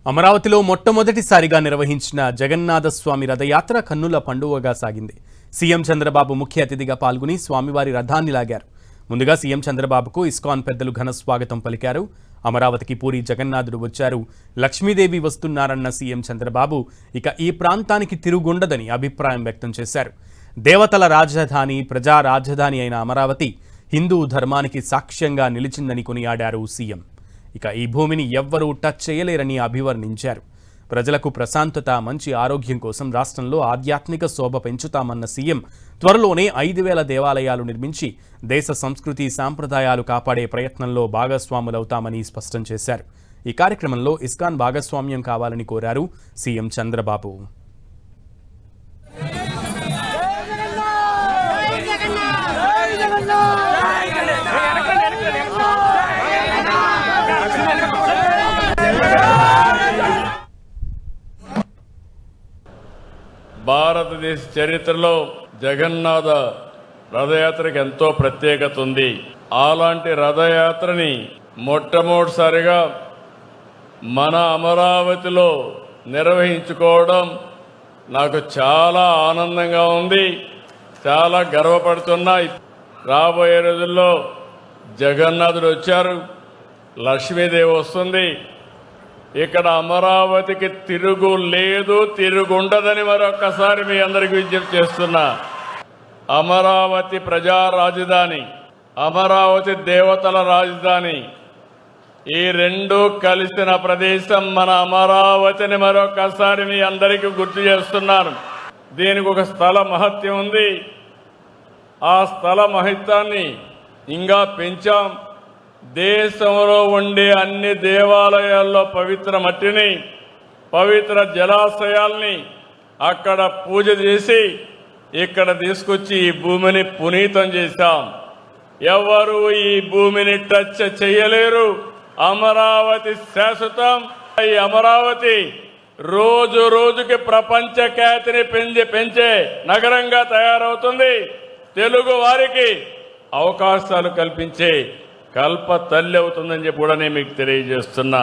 అమరావతిలో మొట్టమొదటిసారిగా నిర్వహించిన జగన్నాథస్వామి రథయాత్ర కన్నుల పండువగా సాగింది. సీఎం చంద్రబాబు ముఖ్య అతిథిగా పాల్గొని స్వామివారి రథాన్ని లాగారు. ముందుగా సీఎం చంద్రబాబుకు ఇస్కాన్ పెద్దలు ఘన స్వాగతం పలికారు. అమరావతికి పూరి జగన్నాథుడు వచ్చారు, లక్ష్మీదేవి వస్తున్నారన్న సీఎం చంద్రబాబు ఇక ఈ ప్రాంతానికి తిరుగుండదని అభిప్రాయం వ్యక్తం చేశారు. దేవతల రాజధాని, ప్రజా రాజధాని అయిన అమరావతి హిందూ ధర్మానికి సాక్ష్యంగా నిలిచిందని కొనియాడారు సీఎం. ఇక ఈ భూమిని ఎవ్వరూ టచ్ చేయలేరని అభివర్ణించారు. ప్రజలకు ప్రశాంతత, మంచి ఆరోగ్యం కోసం రాష్ట్రంలో ఆధ్యాత్మిక శోభ పెంచుతామన్న సీఎం త్వరలోనే 5,000 దేవాలయాలు నిర్మించి దేశ సంస్కృతి సాంప్రదాయాలు కాపాడే ప్రయత్నంలో భాగస్వాములవుతామని స్పష్టం చేశారు. ఈ కార్యక్రమంలో ఇస్కాన్ భాగస్వామ్యం కావాలని కోరారు సీఎం చంద్రబాబు. భారతదేశ చరిత్రలో జగన్నాథ రథయాత్రకి ఎంతో ప్రత్యేకత ఉంది. అలాంటి రథయాత్రని మొట్టమొదటిసారిగా మన అమరావతిలో నిర్వహించుకోవడం నాకు చాలా ఆనందంగా ఉంది, చాలా గర్వపడుతున్నా. రాబోయే రోజుల్లో జగన్నాథుడు వచ్చారు, లక్ష్మీదేవి వస్తుంది. ఇక్కడ అమరావతికి తిరుగు లేదు, తిరుగుండదని మరొక్కసారి మీ అందరికీ విజ్ఞప్తి చేస్తున్నా. అమరావతి ప్రజా రాజధాని, అమరావతి దేవతల రాజధాని, ఈ రెండు కలిసిన ప్రదేశం మన అమరావతిని మరొక్కసారి మీ అందరికీ గుర్తు చేస్తున్నాను. దీనికి ఒక స్థల మహత్యం ఉంది. ఆ స్థల మహత్యాన్ని ఇంకా పెంచాం. దేశంలో ఉండే అన్ని దేవాలయాల్లో పవిత్ర మట్టిని, పవిత్ర జలాశయాల్ని అక్కడ పూజ చేసి ఇక్కడ తీసుకొచ్చి ఈ భూమిని పునీతం చేశాం. ఎవరు ఈ భూమిని టచ్ చేయలేరు. అమరావతి శాశ్వతం. ఈ అమరావతి రోజు రోజుకి ప్రపంచ ఖ్యాతిని పెంచే నగరంగా తయారవుతుంది. తెలుగు వారికి అవకాశాలు కల్పించే కల్ప తల్లి అవుతుందని చెప్పి కూడా నేను మీకు తెలియజేస్తున్నా.